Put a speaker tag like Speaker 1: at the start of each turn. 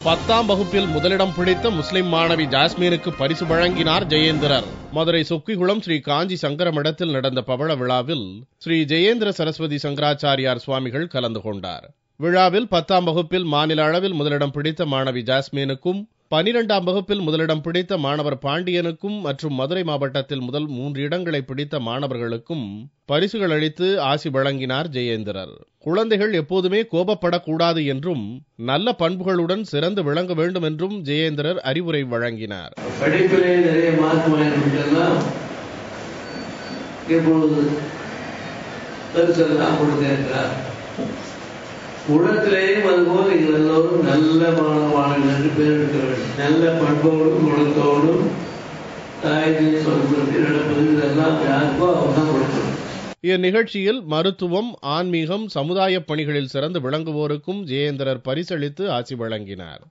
Speaker 1: 10ஆம் வகுப்பில் முதலிடம் பிடித்த முஸ்லிம் மாணவி ஜாஸ்மினுக்கு பரிசு வழங்கினார் ஜெயேந்திரர். மதுரை சொக்கிகுளம் ஸ்ரீ காஞ்சி சங்கர மடத்தில் நடந்த பவள விழாவில் ஸ்ரீ ஜெயேந்திர சரஸ்வதி சங்கராச்சாரியார் சுவாமிகள் கலந்து கொண்டார். விழாவில் 10ஆம் வகுப்பில் மாநில அளவில் முதலிடம் பிடித்த மாணவி ஜாஸ்மினுக்கும், 12ஆம் வகுப்பில் முதலிடம் பிடித்த மாணவர் பாண்டியனுக்கும் மற்றும் மதுரை மாவட்டத்தில் முதல் 3 இடங்களை பிடித்த மாணவர்களுக்கும் பரிசுகள் அளித்து ஆசி வழங்கினார் ஜெயேந்திரர். குழந்தைகள் எப்போதுமே கோபப்படக்கூடாது என்றும் நல்ல பண்புகளுடன் சிறந்து விளங்க வேண்டும் என்றும் ஜெயேந்திரர் அறிவுரை வழங்கினார்.
Speaker 2: படிப்பிலே நிறைய மார்க் வாங்கினார், குணத்திலேயும் அதுபோல் நீங்கள் எல்லோரும் நல்ல மாணவர்கள் என்று பெயர் எடுக்க வேண்டும். நல்ல பண்போடும் குணத்தோடும் தாய்க்கு சொல்வது நடப்பது இதெல்லாம் யாருக்கோ அவங்க தான் கொடுக்கணும்.
Speaker 1: இந்நிகழ்ச்சியில் மருத்துவம், ஆன்மீகம், சமுதாய பணிகளில் சிறந்து விளங்குவோருக்கும் ஜெயேந்திரர் பரிசளித்து ஆசி வழங்கினார்.